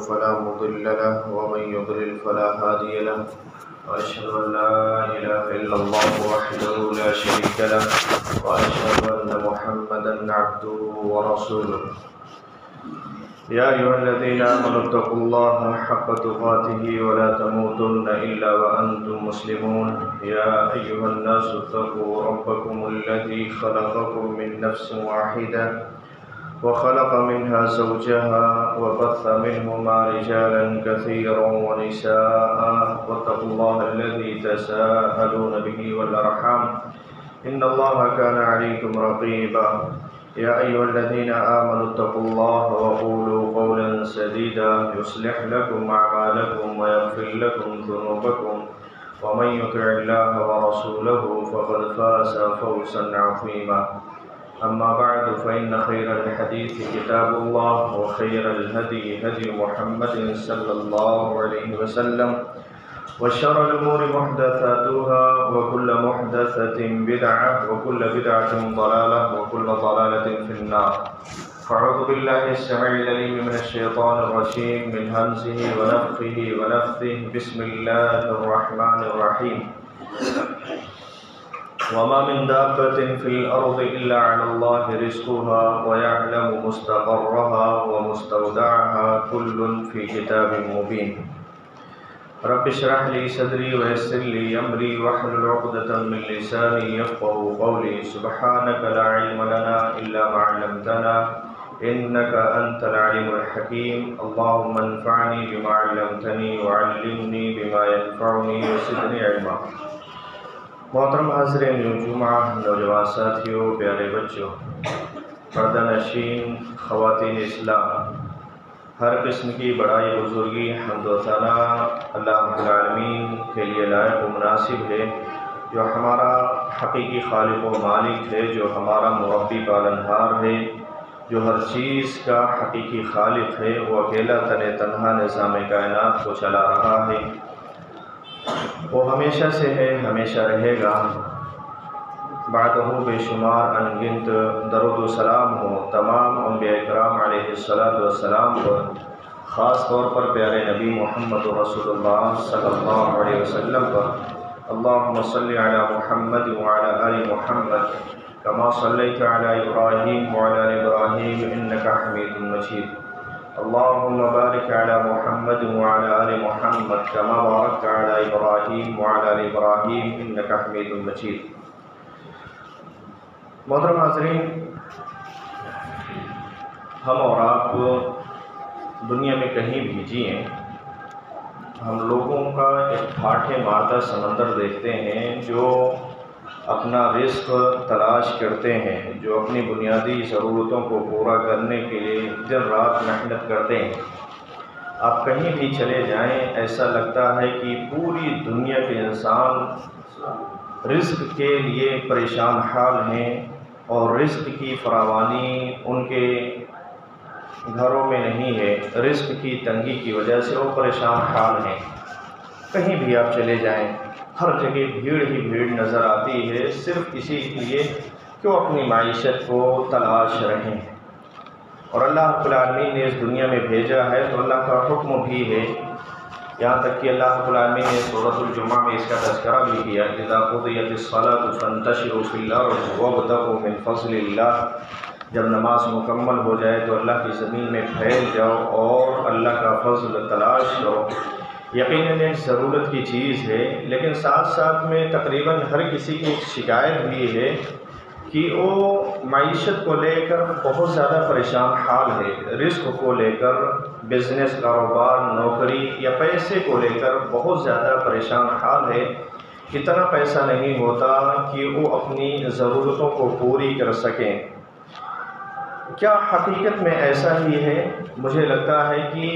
فلا مضل له ومن يضلل فلا هادي له وأشهد أن لا إله إلا الله وحده لا شريك له وأشهد أن محمدا عبده ورسوله يا أيها الذين آمنوا اتقوا الله حق تقاته ولا تموتن إلا وأنتم مسلمون يا أيها الناس اتقوا ربكم الذي خلقكم من نفس واحدة وخلق منها زوجها وبث منهما رجالا كثيرا ونساء واتقوا الله الذي تساءلون به والأرحام إن الله كان عليكم رقيبا يا أيها الذين آمنوا اتقوا الله وقولوا قولا سديدا يصلح لكم أعمالكم ويغفر لكم ذنوبكم ومن يطع الله ورسوله فقد فاز فوزا عظيما أما بعد فإن خير الحديث كتاب الله وخير الهدي هدي محمد صلى الله عليه وسلم وشر الأمور محدثاتها وكل محدثة بدعة وكل بدعة ضلالة وكل ضلالة في النار فأعوذ بالله السميع العليم من الشيطان الرجيم من همزه ونفخه ونفثه بسم الله الرحمن الرحيم وما من دابة في الأرض إلا على الله رزقها ويعلم مستقرها ومستودعها كل في كتاب مبين رب اشرح لي صدري ويسر لي أمري واحلل عقدة من لساني يفقهوا قولي سبحانك لا علم لنا إلا ما علمتنا إنك أنت العليم الحكيم اللهم انفعني بما علمتني وعلمني بما ينفعني وزدني علما محترم حاضرین جمعہ، نوجوان ساتھیوں، پیارے بچوں، پردہ نشین خواتین اسلام، ہر قسم کی بڑائی بزرگی حمد و ثنا اللہ رب العالمین کے لیے لائق و مناسب ہے، جو ہمارا حقیقی خالق و مالک ہے، جو ہمارا مربی پالنہار ہے، جو ہر چیز کا حقیقی خالق ہے، وہ اکیلا تنہا نظام کائنات کو چلا رہا ہے، وہ ہمیشہ سے ہے، ہمیشہ رہے گا۔ بعدہ بے شمار انگنت درود و سلام ہو تمام انبیاء کرام علیہ السلام پر، خاص طور پر پیارے نبی محمد رسول اللہ صلی اللہ علیہ وسلم پر۔ اللہم صلی علی محمد وعلی آل محمد کما صلیت علی ابراہیم وعلی آل ابراہیم انک حمید مجید۔ اللهم بارك على محمد وعلى آل محمد كما باركت على إبراهيم وعلى آل إبراهيم إنك حميد مجيد۔ محترم حاضرین، ہم اور آپ دنیا میں کہیں بھی جئیں، ہم لوگوں کا ایک ٹھاٹھے مارتا سمندر دیکھتے ہیں جو اپنا رزق تلاش کرتے ہیں، جو اپنی بنیادی ضرورتوں کو پورا کرنے کے لیے دن رات محنت کرتے ہیں۔ آپ کہیں بھی چلے جائیں، ایسا لگتا ہے کہ پوری دنیا کے انسان رزق کے لیے پریشان حال ہیں، اور رزق کی فراوانی ان کے گھروں میں نہیں ہے، رزق کی تنگی کی وجہ سے وہ پریشان حال ہیں۔ کہیں بھی آپ چلے جائیں، ہر جگہ بھیڑ ہی بھیڑ نظر آتی ہے، صرف اسی لیے کہ وہ اپنی معیشت کو تلاش رہے ہیں۔ اور اللہ رب العالمین نے اس دنیا میں بھیجا ہے تو اللہ کا حکم بھی ہے، یہاں تک کہ اللہ رب العالمین نے سورۃ الجمعہ میں اس کا تذکرہ بھی کیا، اذا قضیت الصلاۃ فانتشروا فی الارض وابتغوا من فضل اللہ۔ جب نماز مکمل ہو جائے تو اللہ کی زمین میں پھیل جاؤ اور اللہ کا فضل تلاش کرو۔ یقیناً ایک ضرورت کی چیز ہے، لیکن ساتھ ساتھ میں تقریباً ہر کسی کی ایک شکایت بھی ہے کہ وہ معیشت کو لے کر بہت زیادہ پریشان حال ہے، رزق کو لے کر، بزنس، کاروبار، نوکری یا پیسے کو لے کر بہت زیادہ پریشان حال ہے۔ اتنا پیسہ نہیں ہوتا کہ وہ اپنی ضرورتوں کو پوری کر سکیں۔ کیا حقیقت میں ایسا ہی ہے؟ مجھے لگتا ہے کہ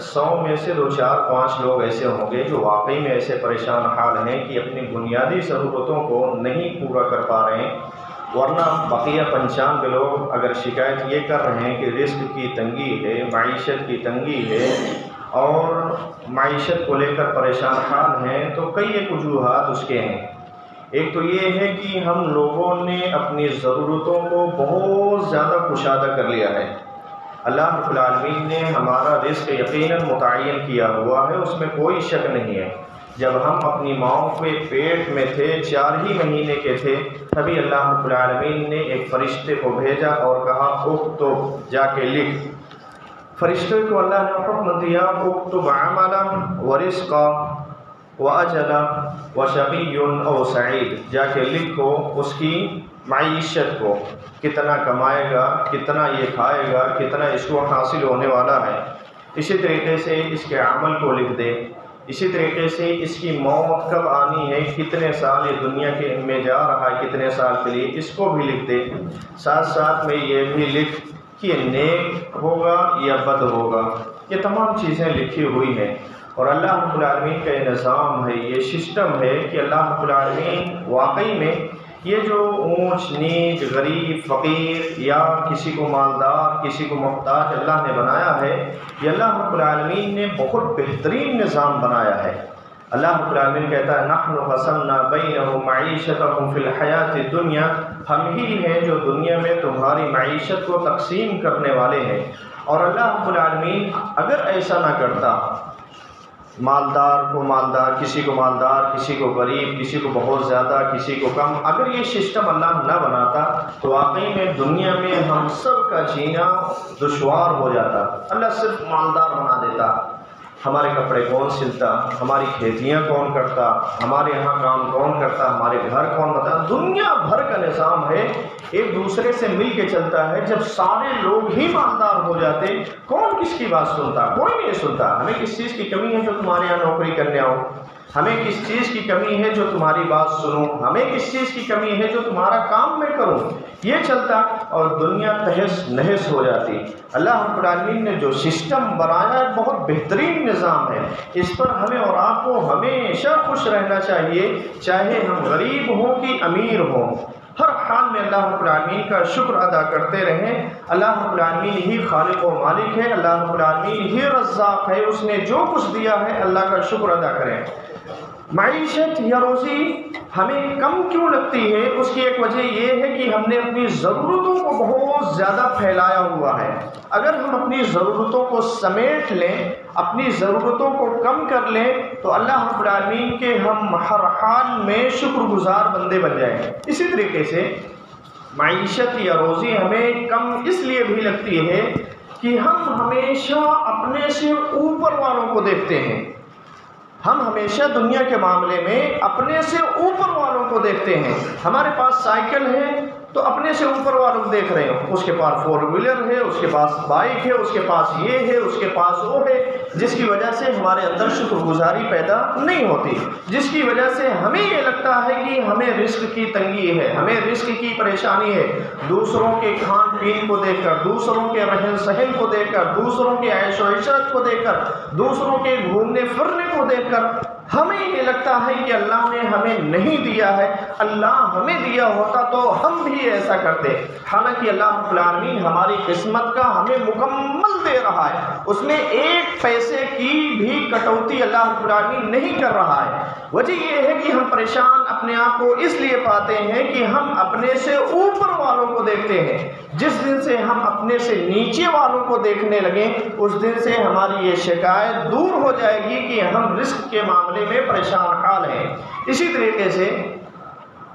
100 میں سے 2 4 5 لوگ ایسے ہوں گے جو واقعی میں ایسے پریشان حال ہیں کہ اپنی بنیادی ضرورتوں کو نہیں پورا کر پا رہے ہیں، ورنہ بقیہ 95 لوگ اگر شکایت یہ کر رہے ہیں کہ رزق کی تنگی ہے، معیشت کی تنگی ہے اور معیشت کو لے کر پریشان حال ہیں، تو کئی ایک وجوہات اس کے ہیں۔ ایک تو یہ ہے کہ ہم لوگوں نے اپنی ضرورتوں کو بہت زیادہ کشادہ کر لیا ہے، اللہ رب العالمین نے ہمارا رزق یقیناً متعین کیا ہوا ہے، اس میں کوئی شک نہیں ہے۔ جب ہم اپنی ماؤں کے پیٹ میں تھے، 4 ہی مہینے کے تھے، تبھی اللہ رب العالمین نے ایک فرشتے کو بھیجا اور کہا اکتب، جا کے لکھ۔ فرشتے کو اللہ نے حکم دیا اکتب عملا ورزقا واجلا وشقی او سعید، جا کے لکھو اس کی معیشت کو، کتنا کمائے گا، کتنا یہ کھائے گا، کتنا اس کو حاصل ہونے والا ہے۔ اسی طریقے سے اس کے عمل کو لکھ دے، اسی طریقے سے اس کی موت کب آنی ہے، کتنے سال یہ دنیا کے میں جا رہا ہے، کتنے سال کے لیے، اس کو بھی لکھ دے۔ ساتھ ساتھ میں یہ بھی لکھ کہ یہ نیک ہوگا یا بد ہوگا۔ یہ تمام چیزیں لکھی ہوئی ہیں، اور اللہ رب العالمین کا یہ نظام ہے، یہ سسٹم ہے کہ اللہ رب العالمین واقعی میں یہ جو اونچ نیچ، غریب فقیر، یا کسی کو مالدار کسی کو محتاج اللہ نے بنایا ہے، یہ اللہ رب العالمین نے بہت بہترین نظام بنایا ہے۔ اللہ رب العالمین کہتا ہے نحن قسمنا بینہم معیشتہم فی الحیاۃ الدنیا، ہم ہی ہیں جو دنیا میں تمہاری معیشت کو تقسیم کرنے والے ہیں۔ اور اللہ رب العالمین اگر ایسا نہ کرتا، مالدار کو مالدار، کسی کو مالدار، کسی کو غریب، کسی کو بہت زیادہ، کسی کو کم، اگر یہ سسٹم اللہ نہ بناتا تو واقعی میں دنیا میں ہم سب کا جینا دشوار ہو جاتا۔ اللہ صرف مالدار بنا دیتا، ہمارے کپڑے کون سلتا، ہماری کھیتیاں کون کرتا، ہمارے یہاں کام کون کرتا، ہمارے گھر کون بتا۔ دنیا بھر کا نظام ہے، ایک دوسرے سے مل کے چلتا ہے۔ جب سارے لوگ ہی مالدار ہو جاتے، کون کس کی بات سنتا؟ کوئی نہیں سنتا۔ ہمیں کس چیز کی کمی ہے جو تمہارے یہاں نوکری کرنے آؤں؟ ہمیں کس چیز کی کمی ہے جو تمہاری بات سنوں؟ ہمیں کس چیز کی کمی ہے جو تمہارا کام میں کروں؟ یہ چلتا اور دنیا تہس نہس ہو جاتی۔ اللہ رب العالمین نے جو سسٹم بنایا ہے بہت بہترین نظام ہے، اس پر ہمیں اور آپ کو ہمیشہ خوش رہنا چاہیے، چاہے ہم غریب ہوں کہ امیر ہوں۔ ہر حال میں اللہ رب العالمین کا شکر ادا کرتے رہیں۔ اللہ رب العالمین ہی خالق و مالک ہے، اللہ رب العالمین ہی رزاق ہے، اس نے جو کچھ دیا ہے اللہ کا شکر ادا کریں۔ معیشت یا روزی ہمیں کم کیوں لگتی ہے؟ اس کی ایک وجہ یہ ہے کہ ہم نے اپنی ضرورتوں کو بہت زیادہ پھیلایا ہوا ہے۔ اگر ہم اپنی ضرورتوں کو سمیٹ لیں، اپنی ضرورتوں کو کم کر لیں، تو اللہ رب العالمین کے ہم ہر حال میں شکر گزار بندے بن جائیں گے۔ اسی طریقے سے معیشت یا روزی ہمیں کم اس لیے بھی لگتی ہے کہ ہم ہمیشہ اپنے سے اوپر والوں کو دیکھتے ہیں۔ ہم ہمیشہ دنیا کے معاملے میں اپنے سے اوپر والوں کو دیکھتے ہیں۔ ہمارے پاس سائیکل ہے تو اپنے سے اوپر والوں کو دیکھ رہے ہو، اس کے پاس 4 ویلر ہے، اس کے پاس بائک ہے، اس کے پاس یہ ہے، اس کے پاس وہ ہے، جس کی وجہ سے ہمارے اندر شکر گزاری پیدا نہیں ہوتی، جس کی وجہ سے ہمیں یہ لگتا ہے کہ ہمیں رزق کی تنگی ہے، ہمیں رزق کی پریشانی ہے۔ دوسروں کے کھان پین کو دیکھ کر، دوسروں کے رہن سہن کو دیکھ کر، دوسروں کے عیش و عشرت کو دیکھ کر، دوسروں کے گھومنے پھرنے کو دیکھ کر ہمیں یہ لگتا ہے کہ اللہ نے ہمیں نہیں دیا ہے، اللہ ہمیں دیا ہوتا تو ہم بھی ایسا کرتے۔ حالانکہ اللہ رب العالمین ہماری قسمت کا ہمیں مکمل دے رہا ہے، اس میں 1 پیسے کی بھی کٹوتی اللہ رب العالمین نہیں کر رہا ہے۔ وجہ یہ ہے کہ ہم پریشان اپنے آپ کو اس لیے پاتے ہیں کہ ہم اپنے سے اوپر والوں کو دیکھتے ہیں۔ جس دن سے ہم اپنے سے نیچے والوں کو دیکھنے لگیں، اس دن سے ہماری یہ شکایت دور ہو جائے گی کہ ہم رزق کے معاملے میں پریشان حال ہیں۔ اسی طریقے سے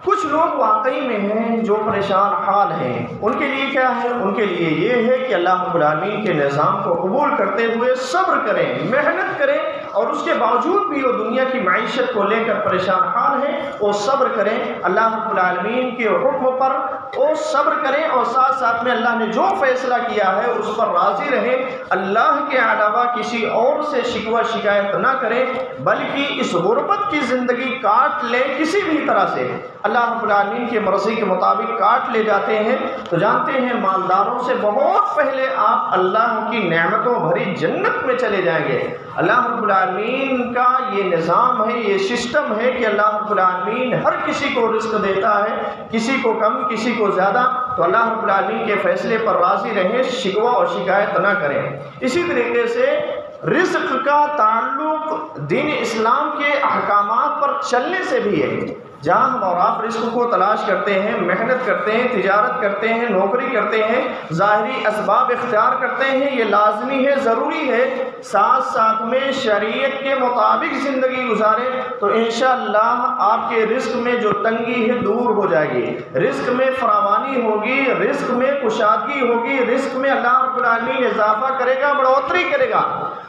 کچھ لوگ واقعی میں ہیں جو پریشان حال ہیں، ان کے لیے کیا ہے؟ ان کے لیے یہ ہے کہ اللہ رب العالمین کے نظام کو قبول کرتے ہوئے صبر کریں، محنت کریں، اور اس کے باوجود بھی وہ دنیا کی معیشت کو لے کر پریشان حال ہیں، وہ صبر کریں اللہ رب العالمین کے حکم پر، وہ صبر کریں، اور ساتھ ساتھ میں اللہ نے جو فیصلہ کیا ہے اس پر راضی رہیں۔ اللہ کے علاوہ کسی اور سے شکوہ شکایت نہ کریں، بلکہ اس غربت کی زندگی کاٹ لیں کسی بھی طرح سے۔ اللہ رب العالمین کے مرضی کے مطابق کاٹ لے جاتے ہیں تو جانتے ہیں مالداروں سے بہت پہلے آپ اللہ کی نعمتوں بھری جنت میں چلے جائیں گے۔ اللہ رب العالمین کا یہ نظام ہے، یہ سسٹم ہے کہ اللہ رب العالمین ہر کسی کو رزق دیتا ہے، کسی کو کم کسی کو زیادہ، تو اللہ رب العالمین کے فیصلے پر راضی رہیں، شکوہ اور شکایت نہ کریں۔ اسی طریقے سے رزق کا تعلق دین اسلام کے احکامات پر چلنے سے بھی ہے۔ جہاں ہم اور آپ رزق کو تلاش کرتے ہیں، محنت کرتے ہیں، تجارت کرتے ہیں، نوکری کرتے ہیں، ظاہری اسباب اختیار کرتے ہیں، یہ لازمی ہے، ضروری ہے، ساتھ ساتھ میں شریعت کے مطابق زندگی گزاریں تو انشاءاللہ آپ کے رزق میں جو تنگی ہے دور ہو جائے گی، رزق میں فراوانی ہوگی، رزق میں کشادگی ہوگی، رزق میں اللہ رب العالمین اضافہ کرے گا، بڑھوتری کرے گا۔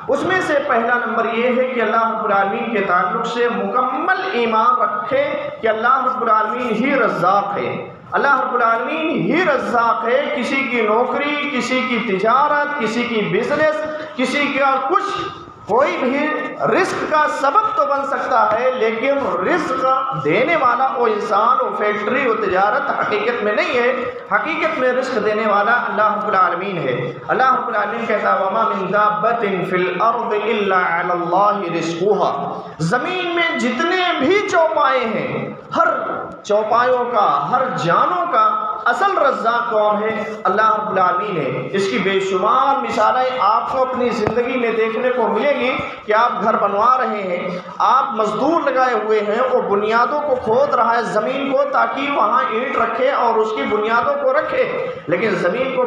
اس میں سے پہلا نمبر یہ ہے کہ اللہ رب العالمین کے تعلق سے مکمل ایمان رکھے کہ اللہ رب العالمین ہی رزاق ہے، اللہ رب العالمین ہی رزاق ہے۔ کسی کی نوکری، کسی کی تجارت، کسی کی بزنس، کسی کا کچھ، کوئی بھی رزق کا سبب تو بن سکتا ہے، لیکن رزق دینے والا وہ انسان، وہ فیکٹری، وہ تجارت حقیقت میں نہیں ہے۔ حقیقت میں رزق دینے والا اللہ رب العالمین ہے۔ اللہ رب العالمین کہتا ہے وَمَا مِن دَابَّةٍ فِي الْأَرْضِ إِلَّا عَلَى اللَّهِ رِزْقُهَا۔ زمین میں جتنے بھی چوپائے ہیں، ہر چوپایوں کا، ہر جانوں کا اصل رزاق کون ہے؟ اللہ رب العالمین ہے۔ اس کی بے شمار مثالیں آپ کو اپنی زندگی میں دیکھنے کو ملے گی کہ آپ گھر بنوا رہے ہیں، آپ مزدور لگائے ہوئے ہیں، وہ بنیادوں کو کھود رہا ہے زمین کو تاکہ وہاں اینٹ رکھے اور اس کی بنیادوں کو رکھے، لیکن زمین کو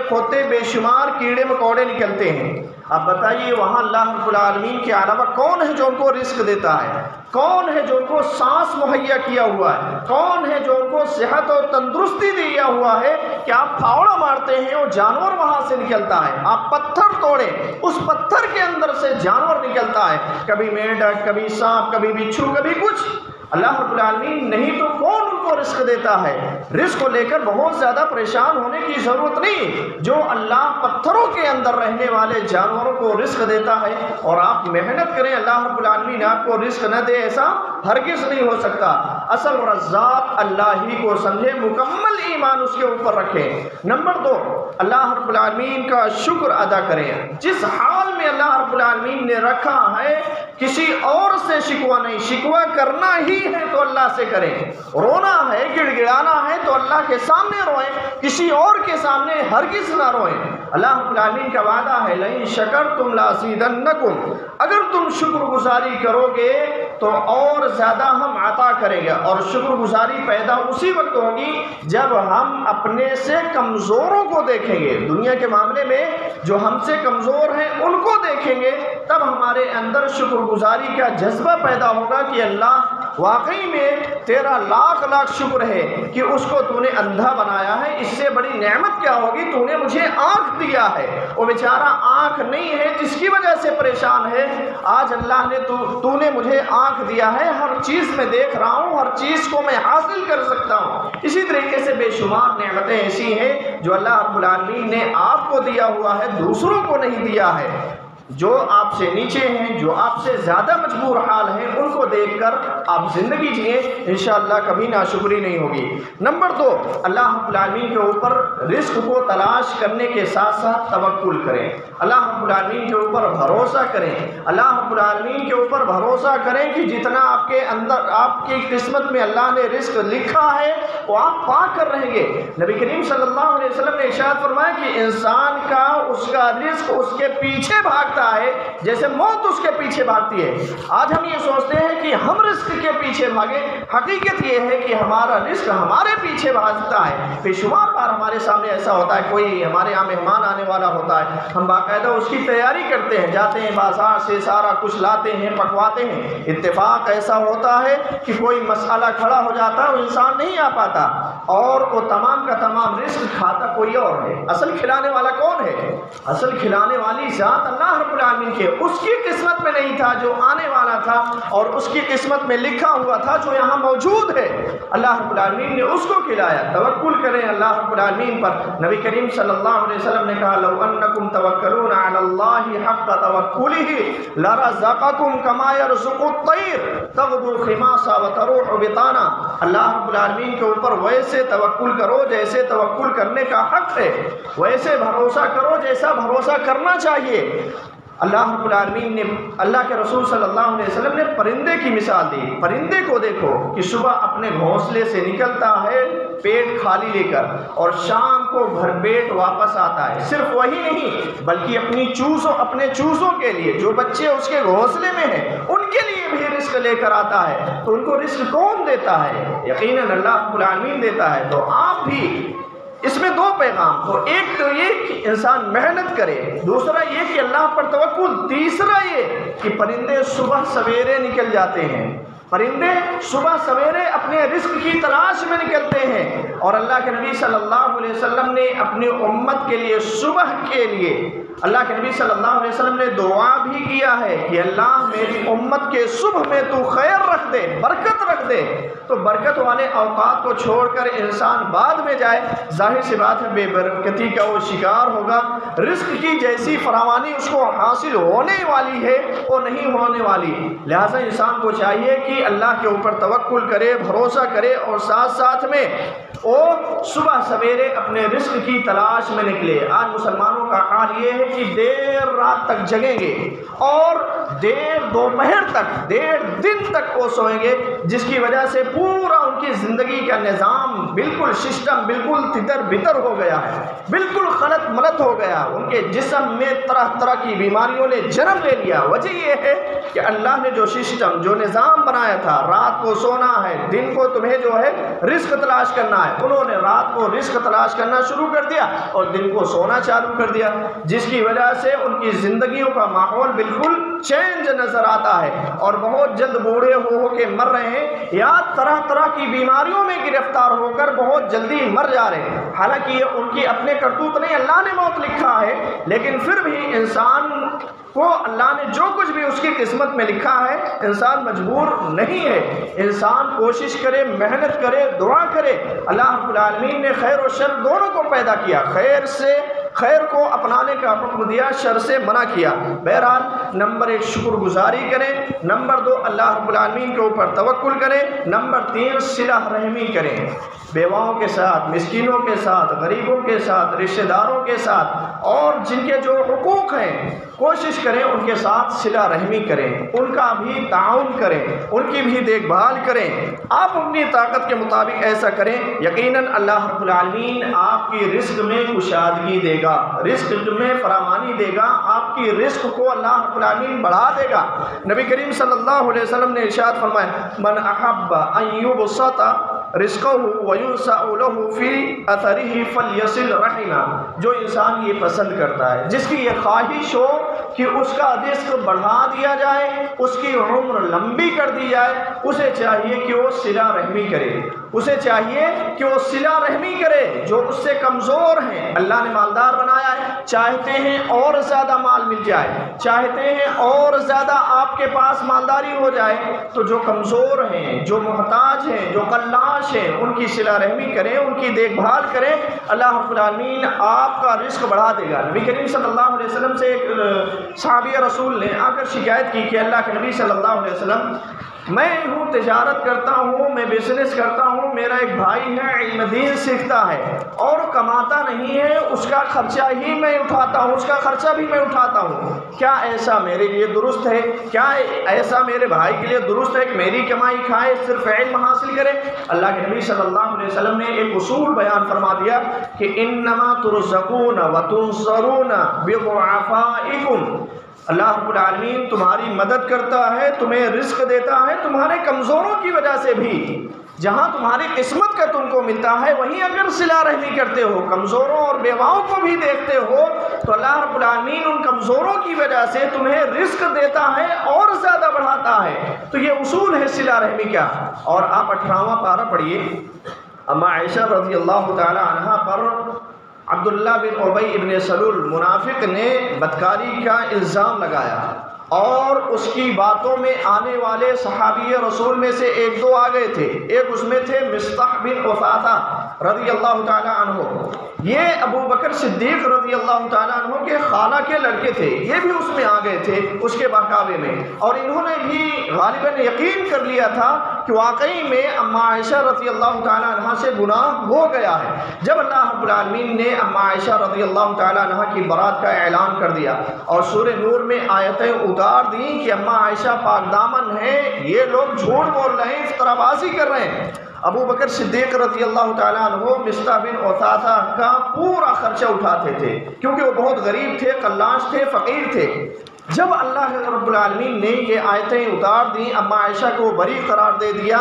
کھودتے بے شمار کیڑے مکوڑے نکلتے ہیں۔ اب بتائیے وہاں اللہ رب العالمین کے علاوہ کون ہے جو ان کو رزق دیتا ہے؟ کون ہے جو ان کو سانس مہیا کیا ہوا ہے؟ کون ہے جو ان کو صحت اور تندرستی دیا ہوا ہے کہ آپ پھاوڑا مارتے ہیں وہ جانور وہاں سے نکلتا ہے، آپ پتھر توڑیں اس پتھر کے اندر سے جانور نکلتا ہے، کبھی میڈک، کبھی سانپ، کبھی بچھو، کبھی کچھ۔ اللہ رب العالمین نہیں تو کون ان کو رزق دیتا ہے؟ رزق کو لے کر بہت زیادہ پریشان ہونے کی ضرورت نہیں۔ جو اللہ پتھروں کے اندر رہنے والے جانوروں کو رزق دیتا ہے اور آپ محنت کریں اللہ رب العالمین آپ کو رزق نہ دے، ایسا ہرگز نہیں ہو سکتا۔ اصل رزاق اللہ ہی کو سمجھے، مکمل ایمان اس کے اوپر رکھیں۔ نمبر 2، اللہ رب العالمین کا شکر ادا کریں۔ جس حال میں اللہ رب العالمین نے رکھا ہے کسی اور سے شکوہ نہیں، شکوہ کرنا ہی ہے تو اللہ سے کریں، رونا ہے، گڑ گڑانا ہے تو اللہ کے سامنے روئیں، کسی اور کے سامنے ہرگز نہ روئیں۔ اللہ رب العالمین کا وعدہ ہے لَئِن شَكَرْتُمْ لَأَزِيدَنَّكُمْ، اگر تم شکر گزاری کرو گے تو اور زیادہ ہم عطا کریں گے۔ اور شکر گزاری پیدا اسی وقت ہوگی جب ہم اپنے سے کمزوروں کو دیکھیں گے، دنیا کے معاملے میں جو ہم سے کمزور ہیں ان کو دیکھیں گے، تب ہمارے اندر شکر گزاری کا جذبہ پیدا ہوگا کہ اللہ واقعی میں تیرا لاکھ لاکھ شکر ہے کہ اس کو تو نے اندھا بنایا ہے، اس سے بڑی نعمت کیا ہوگی، تو نے مجھے آنکھ دیا ہے، وہ بیچارہ آنکھ نہیں ہے جس کی وجہ سے پریشان ہے، آج اللہ نے تو نے مجھے آنکھ دیا ہے، ہر چیز میں دیکھ رہا ہوں، ہر چیز کو میں حاصل کر سکتا ہوں۔ اسی طریقے سے بے شمار نعمتیں ایسی ہیں جو اللہ رب العالمین نے آپ کو دیا ہوا ہے، دوسروں کو نہیں دیا ہے۔ جو آپ سے نیچے ہیں، جو آپ سے زیادہ مجبور حال ہیں، ان کو دیکھ کر آپ زندگی جئیں، انشاءاللہ کبھی ناشکری نہیں ہوگی۔ نمبر 2، اللہ رب العالمین کے اوپر رزق کو تلاش کرنے کے ساتھ ساتھ توکل کریں، اللہ رب العالمین کے اوپر بھروسہ کریں، اللہ رب العالمین کے اوپر بھروسہ کریں کہ جتنا آپ کے اندر، آپ کی قسمت میں اللہ نے رزق لکھا ہے وہ آپ پا کر رہیں گے۔ نبی کریم صلی اللہ علیہ وسلم نے ارشاد فرمایا کہ انسان کا، اس کا رزق اس کے پیچھے بھاگتا ہے جیسے موت اس کے پیچھے بھاگتی ہے۔ آج ہم یہ سوچتے ہیں کہ ہم رزق کے پیچھے بھاگیں، حقیقت یہ ہے کہ ہمارا رزق ہمارے پیچھے بھاگتا ہے۔ بے شمار بار ہمارے سامنے ایسا ہوتا ہے، کوئی ہمارے یہاں مہمان آنے والا ہوتا ہے، ہم باقاعدہ اس کی تیاری کرتے ہیں، جاتے ہیں بازار سے سارا کچھ لاتے ہیں، پکواتے ہیں، اتفاق ایسا ہوتا ہے کہ کوئی مسئلہ کھڑا ہو جاتا ہے، وہ انسان نہیں آ پاتا اور وہ تمام کا تمام رزق کھاتا کوئی اور ہے۔ اصل کھلانے والا کون ہے؟ اصل کھلانے والی ذات اللہ رب العالمین کے، اس کی قسمت میں نہیں تھا جو آنے والا تھا، اور اس کی قسمت میں لکھا ہوا تھا جو یہاں موجود ہے، اللہ رب العالمین نے اس کو کھلایا۔ توکل کریں اللہ رب العالمین پر۔ نبی کریم صلی اللہ علیہ وسلم نے کہا لو انکم توکلون علی اللہ حق توکلہ لرزقکم کما یرزق الطیر تغدو خماصا وتروح بطانا۔ اللہ رب العالمین کے اوپر ویسے توکل کرو جیسے توکل کرنے کا حق ہے، ویسے بھروسہ کرو جیسا بھروسہ کرنا چاہیے۔ اللہ رب العالمین نے، اللہ کے رسول صلی اللہ علیہ وسلم نے پرندے کی مثال دی۔ پرندے کو دیکھو کہ صبح اپنے گھونسلے سے نکلتا ہے پیٹ خالی لے کر، اور شام کو بھر پیٹ واپس آتا ہے۔ صرف وہی نہیں بلکہ اپنے چوزوں کے لیے، جو بچے اس کے گھونسلے میں ہیں، ان کے لیے بھی رزق لے کر آتا ہے۔ تو ان کو رزق کون دیتا ہے؟ یقیناً اللہ رب العالمین دیتا ہے۔ تو آپ بھی اس میں دو پیغام، تو ایک تو یہ کہ انسان محنت کرے، دوسرا یہ کہ اللہ پر توکل، تیسرا یہ کہ پرندے صبح سویرے نکل جاتے ہیں۔ پرندے صبح سویرے اپنے رزق کی تلاش میں نکلتے ہیں، اور اللہ کے نبی صلی اللہ علیہ وسلم نے اپنی امت کے لیے صبح کے لیے، اللہ کے نبی صلی اللہ علیہ وسلم نے دعا بھی کیا ہے کہ اللہ میری امت کے صبح میں تو خیر رکھ دے، برکت رکھ دے۔ تو برکت والے اوقات کو چھوڑ کر انسان بعد میں جائے، ظاہر سی بات ہے بے برکتی کا وہ شکار ہوگا۔ رزق کی جیسی فراوانی اس کو حاصل ہونے والی ہے وہ نہیں ہونے والی۔ لہٰذا انسان کو چاہیے کہ اللہ کے اوپر توکل کرے، بھروسہ کرے، اور ساتھ ساتھ میں وہ صبح سویرے اپنے رزق کی تلاش میں نکلے۔ آج مسلمانوں کا حال یہ ہے کہ دیر رات تک جگیں گے اور دیر دوپہر تک، دیر دن تک وہ سوئیں گے، جس کی وجہ سے پورا ان کی زندگی کا نظام بالکل سسٹم بالکل تتر بتر ہو گیا ہے، بالکل خلط ملط ہو گیا۔ ان کے جسم میں طرح طرح کی بیماریوں نے جنم لے لیا۔ وجہ یہ ہے کہ اللہ نے جو سسٹم، جو نظام بنایا تھا، رات کو سونا ہے، دن کو تمہیں جو ہے رزق تلاش کرنا ہے، انہوں نے رات کو رزق تلاش کرنا شروع کر دیا اور دن کو سونا چالو کر دیا، جس کی وجہ سے ان کی زندگیوں کا ماحول بالکل چینج نظر آتا ہے، اور بہت جلد بوڑھے ہو کے مر رہے ہیں، یا طرح طرح کی بیماریوں میں گرفتار ہو کر بہت جلدی مر جا رہے ہیں۔ حالانکہ یہ ان کی اپنے کرتوت نہیں، اللہ نے موت لکھا ہے، لیکن پھر بھی انسان کو اللہ نے جو کچھ بھی اس کی قسمت میں لکھا ہے، انسان مجبور نہیں ہے۔ انسان کوشش کرے، محنت کرے، دعا کرے۔ اللہ رب العالمین نے خیر و شر دونوں کو پیدا کیا، خیر کو اپنانے کا حکم دیا، شر سے منع کیا۔ بہرحال نمبر 1 شکر گزاری کریں، نمبر 2 اللہ رب العالمین کے اوپر توکل کریں، نمبر 3 صلہ رحمی کریں، بیواؤں کے ساتھ، مسکینوں کے ساتھ، غریبوں کے ساتھ، رشتہ داروں کے ساتھ، اور جن کے جو حقوق ہیں کوشش کریں ان کے ساتھ صلہ رحمی کریں، ان کا بھی تعاون کریں، ان کی بھی دیکھ بھال کریں۔ آپ اپنی طاقت کے مطابق ایسا کریں، یقیناً اللہ رب العالمین آپ کی رزق میں کشادگی دے گا، رزق میں فراوانی دے گا، آپ کی رزق کو اللہ رب العالمین بڑھا دے گا۔ نبی کریم صلی اللہ علیہ وسلم نے ارشاد فرمایا، من احب ان یبسط رزقہ وینسأ لہ فی اثرہ فلیصل رحمہ، جو انسان یہ پسند کرتا ہے، جس کی یہ خواہش ہو کہ اس کا رزق بڑھا دیا جائے، اس کی عمر لمبی کر دی جائے، اسے چاہیے کہ وہ صلہ رحمی کرے، اسے چاہیے کہ وہ صلہ رحمی کرے جو اس سے کمزور ہیں۔ اللہ نے مالدار بنایا ہے، چاہتے ہیں اور زیادہ مال مل جائے، چاہتے ہیں اور زیادہ آپ کے پاس مالداری ہو جائے، تو جو کمزور ہیں، جو محتاج ہیں، جو قلاش ہیں، ان کی صلہ رحمی کریں، ان کی دیکھ بھال کریں، اللہ رب العالمین آپ کا رزق بڑھا دے گا۔ نبی کریم صلی اللہ علیہ وسلم سے ایک صحابی رسول نے آ کر شکایت کی کہ اللہ کے نبی صلی اللہ علیہ وسلم، میں تجارت کرتا ہوں، میں بزنس کرتا ہوں، میرا ایک بھائی ہے علم دین سیکھتا ہے اور کماتا نہیں ہے، اس کا خرچہ ہی میں اٹھاتا ہوں، اس کا خرچہ بھی میں اٹھاتا ہوں، کیا ایسا میرے لیے درست ہے؟ کیا ایسا میرے بھائی کے لیے درست ہے کہ میری کمائی کھائے، صرف علم حاصل کرے؟ اللہ کے نبی صلی اللہ علیہ وسلم نے ایک اصول بیان فرما دیا کہ انما ترزقون وتنصرون بضعفائکم، اللہ رب العالمین تمہاری مدد کرتا ہے، تمہیں رزق دیتا ہے تمہارے کمزوروں کی وجہ سے بھی۔ جہاں تمہاری قسمت کا تم کو ملتا ہے، وہیں اگر صلہ رحمی کرتے ہو، کمزوروں اور بیواؤں کو بھی دیکھتے ہو، تو اللہ رب العالمین ان کمزوروں کی وجہ سے تمہیں رزق دیتا ہے اور زیادہ بڑھاتا ہے۔ تو یہ اصول ہے صلہ رحمی کا۔ اور آپ 18واں پارہ پڑھیے۔ اما عائشہ رضی اللہ تعالی عنہا پر عبداللہ بن ابی ابن سلول منافق نے بدکاری کا الزام لگایا، اور اس کی باتوں میں آنے والے صحابی رسول میں سے ایک دو آ گئے تھے۔ ایک اس میں تھے مصطح بن اثاثہ رضی اللہ تعالی عنہ، یہ ابو بکر صدیق رضی اللہ تعالیٰ عنہ کے خالہ کے لڑکے تھے، یہ بھی اس میں آ گئے تھے اس کے بہکاوے میں، اور انہوں نے بھی غالباً یقین کر لیا تھا کہ واقعی میں اماں عائشہ رضی اللہ تعالیٰ عنہ سے گناہ ہو گیا ہے۔ جب اللہ رب العالمین نے اماں عائشہ رضی اللہ تعالیٰ عنہ کی برات کا اعلان کر دیا اور سورہ نور میں آیتیں اتار دیں کہ اماں عائشہ پاک دامن ہیں، یہ لوگ جھوٹ بول رہے ہیں، افترا بازی کر رہے ہیں، ابو بکر صدیق رضی اللہ تعالیٰ عنہ مصطح بن اثاثہ کا پورا خرچہ اٹھاتے تھے، کیونکہ وہ بہت غریب تھے، قلاش تھے، فقیر تھے۔ جب اللہ رب العالمین نے یہ آیتیں اتار دیں، اماں عائشہ کو بری قرار دے دیا،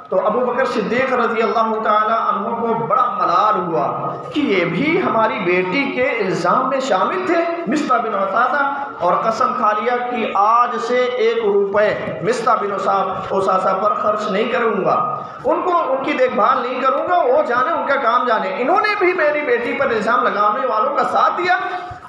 تو ابو بکر صدیق رضی اللہ تعالیٰ عنہ کو بڑا ملال ہوا کہ یہ بھی ہماری بیٹی کے الزام میں شامل تھے، مصطح بن اثاثہ، اور قسم کھا لیا کہ آج سے 1 روپے مصطح بن اثاثہ پر خرچ نہیں کروں گا، ان کی دیکھ بھال نہیں کروں گا، وہ جانے ان کا کام جانے۔ انہوں نے بھی میری بیٹی پر الزام لگانے والوں کا ساتھ دیا۔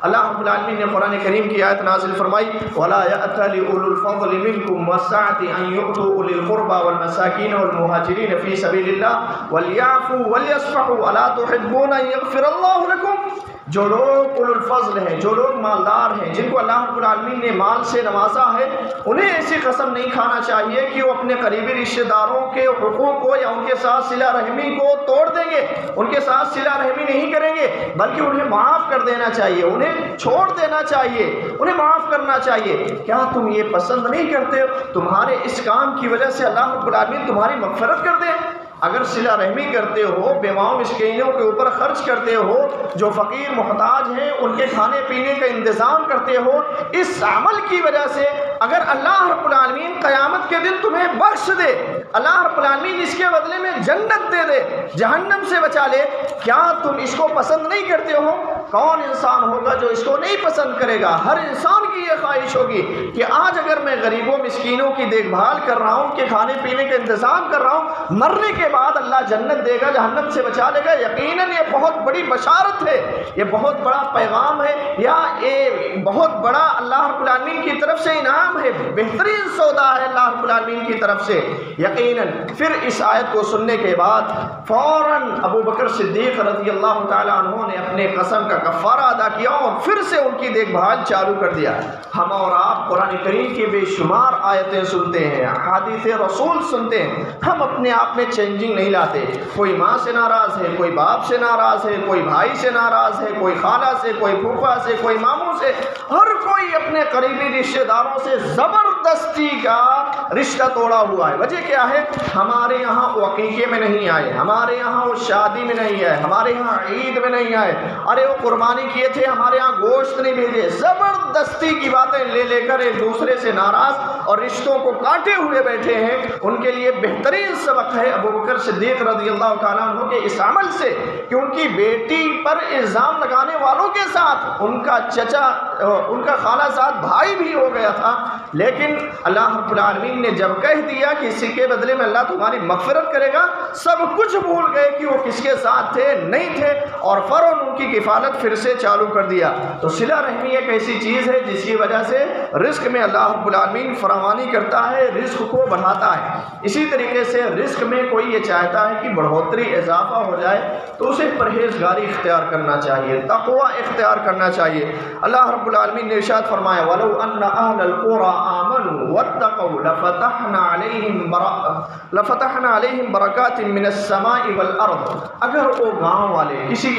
اللہ رب العالمین نے قرآن کریم کی آیت نازل فرمائی وَلَا يَأْتَلِ أُولُو الْفَضْلِ مِنْكُمْ وَالسَّعَةِ أَنْ يُؤْتُوا أُولِي الْقُرْبَى وَالْمَسَاكِينَ وَالْمُهَاجِرِينَ فِي سَبِيلِ اللَّهِ وَلْيَعْفُوا وَلْيَصْفَحُوا أَلَا تُحِبُّونَ أَنْ يَغْفِرَ اللَّهُ لَكُمْ۔ جو لوگ اولو الفضل ہیں، جو لوگ مالدار ہیں، جن کو اللہ رب العالمین نے مال سے نوازا ہے، انہیں ایسی قسم نہیں کھانا چاہیے کہ وہ اپنے قریبی رشتہ داروں کے حقوق کو یا ان کے ساتھ صلہ رحمی کو توڑ دیں گے، ان کے ساتھ صلہ رحمی نہیں کریں گے، بلکہ انہیں معاف کر دینا چاہیے، انہیں چھوڑ دینا چاہیے، انہیں معاف کرنا چاہیے۔ کیا تم یہ پسند نہیں کرتے تمہارے اس کام کی وجہ سے اللہ رب العالمین تمہاری مغفرت کر دے؟ اگر صلہ رحمی کرتے ہو، بیواؤں مسکینوں کے اوپر خرچ کرتے ہو، جو فقیر محتاج ہیں ان کے کھانے پینے کا انتظام کرتے ہو، اس عمل کی وجہ سے اگر اللہ رب العالمین قیامت کے دن تمہیں بخش دے، اللہ رب العالمین اس کے بدلے میں جنت دے دے، جہنم سے بچا لے، کیا تم اس کو پسند نہیں کرتے ہو؟ کون انسان ہوگا جو اس کو نہیں پسند کرے گا؟ ہر انسان کی یہ خواہش ہوگی کہ آج اگر میں غریبوں مسکینوں کی دیکھ بھال کر رہا ہوں، ان کے کھانے پینے کا انتظام کر رہا ہوں، مرنے کے بعد اللہ جنت دے گا، جہنم سے بچا لے گا۔ یقیناً یہ بہت بڑی بشارت ہے، یہ بہت بڑا پیغام ہے، یا یہ بہت بڑا اللہ رب العالمین کی طرف سے انعام ہے، بہترین سودا ہے اللہ رب العالمین کی طرف سے یقیناً۔ پھر اس آیت کو سننے کے بعد فوراً ابو بکر صدیق رضی اللہ تعالیٰ عنہ نے اپنے قسم کا کفارہ ادا کیا اور پھر سے ان کی دیکھ بھال چالو کر دیا۔ ہم اور آپ قرآن کریم کی بے شمار آیتیں سنتے ہیں، احادیث رسول سنتے ہیں، ہم اپنے آپ میں چینجنگ نہیں لاتے۔ کوئی ماں سے ناراض ہے، کوئی باپ سے ناراض ہے، کوئی بھائی سے ناراض ہے، کوئی خالہ سے، کوئی پھوپھا سے، کوئی ماموں سے، ہر کوئی اپنے قریبی رشتہ داروں سے زبردستی کا رشتہ توڑا ہوا ہے۔ وجہ کیا ہے؟ ہمارے یہاں وہ عقیقے میں نہیں آئے، ہمارے یہاں وہ شادی میں نہیں آئے، ہمارے یہاں عید میں نہیں آئے، ارے وہ قربانی کیے تھے ہمارے یہاں گوشت نہیں بھیجے۔ زبردستی کی باتیں لے لے کر ایک دوسرے سے ناراض اور رشتوں کو کاٹے ہوئے بیٹھے ہیں۔ ان کے لیے بہترین سبق ہے ابو بکر صدیق رضی اللہ تعالیٰ عنہ کے اس عمل سے کہ ان کی بیٹی پر الزام لگانے والوں کے ساتھ ان کا چچا، ان کا خالہ زاد بھائی بھی ہو گیا تھا، لیکن اللہ رب العالمین نے جب کہہ دیا کہ اسی کے بدلے میں اللہ تمہاری مغفرت کرے گا، سب کچھ بھول گئے کہ وہ کس کے ساتھ تھے، نہیں تھے، اور فوراً ان کی کفالت پھر سے چالو کر دیا۔ تو صلہ رحمی ایک ایسی چیز ہے جس کی وجہ سے رزق میں اللہ رب العالمین فراوانی کرتا ہے، رزق کو بڑھاتا ہے۔ اسی طریقے سے رزق میں کوئی یہ چاہتا ہے کہ بڑھوتری اضافہ ہو جائے تو اسے پرہیزگاری اختیار کرنا چاہیے، تقوی اختیار کرنا چاہیے۔ اللہ رب العالمین نے ارشاد فرمایا وَلَوْ أَنَّ أَهْلَ الْقُرَىٰ آمَنُوا وَاتَّقَوْا لَفَتَحْنَا عَلَيْهِمْ بَرَكَاتٍ مِّنَ السَّمَاءِ وَالْأَرْضِ۔ اگر وہ گاؤں والے، کسی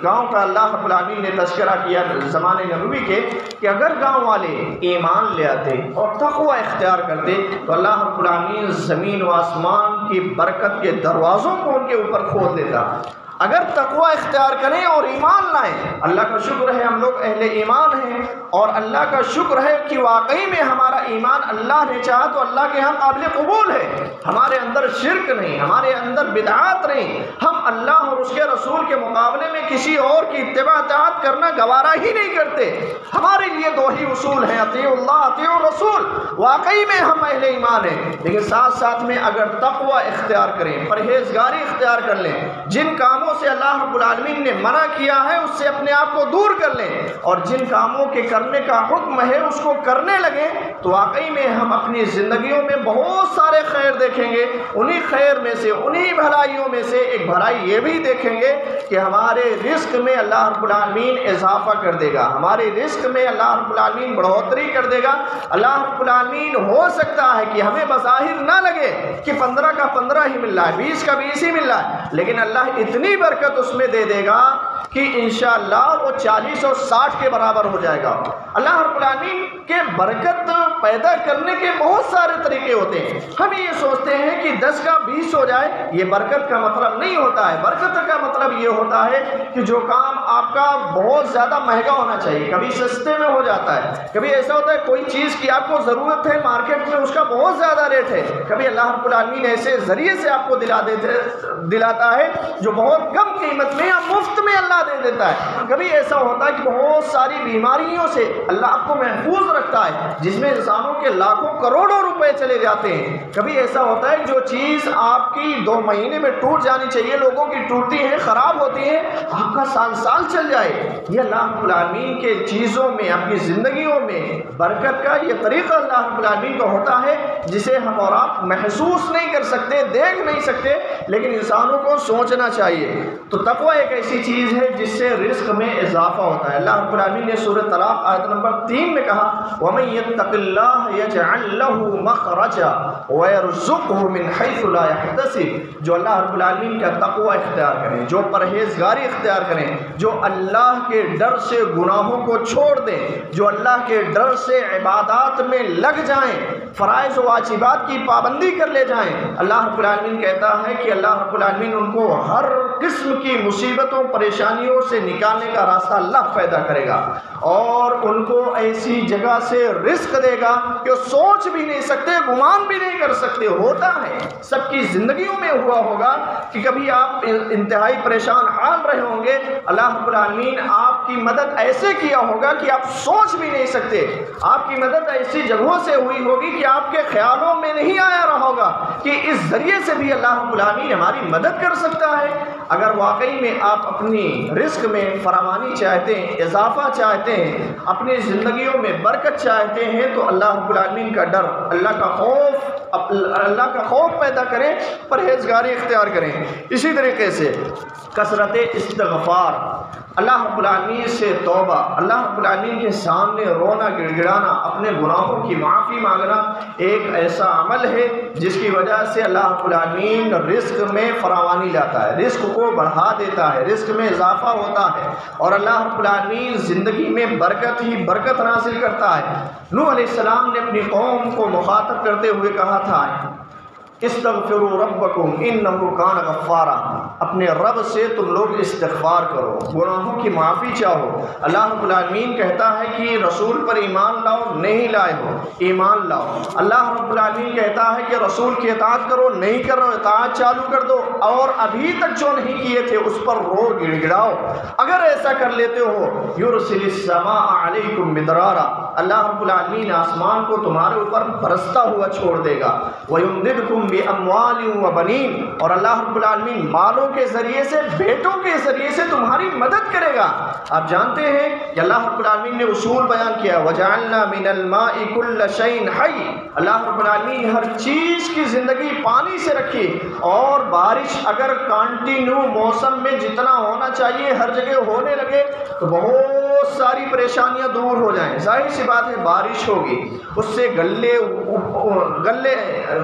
گاؤں کا اللہ رب العالمین نے تذکرہ کیا زمانے نبوی کے کہ اگر گاؤں والے ایمان لے آتے اور تقوی اختیار کرتے تو اللہ رب العالمین زمین و آسمان کی برکت کے دروازوں کو ان کے اوپر کھول دیتا۔ اگر تقوی اختیار کریں اور ایمان لائیں، اللہ کا شکر ہے ہم لوگ اہل ایمان ہیں، اور اللہ کا شکر ہے کہ واقعی میں ہمارا ایمان اللہ نے چاہا تو اللہ کے ہاں قابل قبول ہے، ہمارے اندر شرک نہیں، ہمارے اندر بدعات نہیں، ہم اللہ اور اس کے رسول کے مقابلے میں کسی اور کی اتباع اطاعت کرنا گوارا ہی نہیں کرتے۔ ہمارے لیے دو ہی اصول ہیں، اطیعوا اللہ اطیعوا الرسول۔ واقعی میں ہم اہل ایمان ہیں، لیکن ساتھ ساتھ میں اگر تقوی اختیار کریں، پرہیزگاری اختیار کر لیں، جن کاموں کاموں سے اللہ رب العالمین نے منع کیا ہے اس سے اپنے آپ کو دور کر لیں، اور جن کاموں کے کرنے کا حکم ہے اس کو کرنے لگیں، تو واقعی میں ہم اپنی زندگیوں میں بہت سارے خیر دیکھیں گے۔ انہی خیر میں سے، انہی بھلائیوں میں سے ایک بھلائی یہ بھی دیکھیں گے کہ ہمارے رزق میں اللہ رب العالمین اضافہ کر دے گا، ہمارے رزق میں اللہ رب العالمین بڑھوتری کر دے گا۔ اللہ رب العالمین ہو سکتا ہے کہ ہمیں بظاہر نہ لگے کہ 15 کا 15 ہی مل رہا ہے، 20 کا 20 ہی مل رہا ہے، لیکن اللہ اتنی برکت اس میں دے دے گا کہ انشاءاللہ وہ 40 اور 60 کے برابر ہو جائے گا۔ اللہ رب العالمین کے برکت پیدا کرنے کے بہت سارے طریقے ہوتے ہیں۔ ہم یہ سوچتے ہیں کہ 10 کا 20 ہو جائے، یہ برکت کا مطلب نہیں ہوتا ہے۔ برکت کا مطلب یہ ہوتا ہے کہ جو کام آپ کا بہت زیادہ مہنگا ہونا چاہیے، کبھی سستے میں ہو جاتا ہے، کبھی ایسا ہوتا ہے کوئی چیز کی آپ کو ضرورت ہے مارکیٹ میں اس کا بہت زیادہ ریٹ ہے، کبھی اللہ رب العالمین ایسے ذریعے سے آپ کو دلاتا ہے جو بہت کم قیمت میں یا مفت میں اللہ دے دیتا ہے۔ کبھی ایسا ہوتا ہے کہ بہت ساری بیماریوں سے اللہ آپ کو محفوظ رکھتا ہے جس میں انسانوں کے لاکھوں کروڑوں روپے چلے جاتے ہیں۔ کبھی ایسا ہوتا ہے کہ جو چیز آپ کی 2 مہینے میں ٹوٹ جانی چاہیے، لوگوں کی ٹوٹتی ہے، خراب ہوتی ہے، آپ کا سال چل جائے۔ یہ اللہ رب العالمین کے چیزوں میں، آپ کی زندگیوں میں برکت کا یہ طریقہ اللہ رب العالمین کا ہوتا ہے جسے ہم اور آپ محسوس نہیں کر سکتے، دیکھ نہیں سکتے، لیکن انسانوں کو سوچنا چاہیے۔ تو تقویٰ ایک ایسی چیز ہے جس سے رزق میں اضافہ ہوتا ہے۔ اللہ رب العالمین نے سورۃ طلاق آیت نمبر 3 میں کہا وَمَن يَتَّقِ اللَّهَ يَجْعَل لَّهُ مَخْرَجًا وَيَرْزُقْهُ مِنْ حَيْثُ لَا يَحْتَسِبُ۔ جو اللہ رب العالمین کا تقویٰ اختیار کریں، جو پرہیزگاری اختیار کریں، جو اللہ کے ڈر سے گناہوں کو چھوڑ دیں، جو اللہ کے ڈر سے عبادات میں لگ جائیں، فرائض و واجبات کی پابندی کر لے جائیں، اللہ رب العالمین کہتا ہے کہ اللہ رب العالمین ان کو ہر قسم کی مصیبتوں پریشانیوں سے نکالنے کا راستہ اللہ پیدا کرے گا، اور ان کو ایسی جگہ سے رزق دے گا کہ وہ سوچ بھی نہیں سکتے، گمان بھی نہیں کر سکتے۔ ہوتا ہے سب کی زندگیوں میں ہوا ہوگا کہ کبھی آپ انتہائی پریشان حال رہے ہوں گے، اللہ رب العالمین آپ کی مدد ایسے کیا ہوگا کہ آپ سوچ بھی نہیں سکتے، آپ کی مدد ایسی جگہوں سے ہوئی ہوگی کہ آپ کے خیالوں میں نہیں آیا رہا ہوگا کہ اس ذریعے سے بھی اللہ رب العالمین ہماری مدد کر سکتا ہے۔ اگر واقعی میں آپ اپنی رزق میں فراوانی چاہتے ہیں، اضافہ چاہتے ہیں، اپنی زندگیوں میں برکت چاہتے ہیں، تو اللہ رب العالمین کا ڈر، اللہ کا خوف پیدا کریں، پرہیزگاری اختیار کریں۔ اسی طریقے سے کثرت استغفار، اللہ رب العالمین سے توبہ، اللہ رب العالمین کے سامنے رونا گڑ گڑانا، اپنے گناہوں کی معافی مانگنا ایک ایسا عمل ہے جس کی وجہ سے اللہ رب العالمین رزق میں فراوانی لاتا ہے، رزق کو بڑھا دیتا ہے، رزق میں اضافہ ہوتا ہے، اور اللہ رب العالمین زندگی میں برکت ہی برکت حاصل کرتا ہے۔ نوح علیہ السلام نے اپنی قوم کو مخاطب کرتے ہوئے کہا تھا استغفروا ربکم انہ کان غفارا، اپنے رب سے تم لوگ استغفار کرو، گناہوں کی معافی چاہو۔ اللہ رب العالمین کہتا ہے کہ رسول پر ایمان لاؤ، نہیں لائے ہو، ایمان لاؤ۔ اللہ رب العالمین کہتا ہے کہ رسول کی اطاعت کرو، نہیں کر رہو، اطاعت چالو کر دو، اور ابھی تک جو نہیں کیے تھے اس پر رو گڑ گڑاؤ۔ اگر ایسا کر لیتے ہو یرسل السماء علیکم مدرارا، اللہ رب العالمین آسمان کو تمہارے اوپر برستا ہوا چھوڑ دے گا، وَيُمْدِدْكُمْ بِأَمْوَالٍ وَبَنِينَ، اور اللہ رب العالمین مالوں کے ذریعے سے، بیٹوں کے ذریعے سے تمہاری مدد کرے گا۔ آپ جانتے ہیں کہ اللہ رب العالمین نے اصول بیان کیا وَجَعَلْنَا مِنَ الْمَاءِ كُلَّ شَيْءٍ حَيٍّ، اللہ رب العالمین ہر چیز کی زندگی پانی سے رکھی، اور بارش اگر کنٹینیو موسم میں جتنا ہونا چاہیے ہر جگہ ہونے لگے تو بہت ساری پریشانیاں دور ہو جائیں۔ ظاہر سی بات ہے بارش ہوگی، اس سے گلے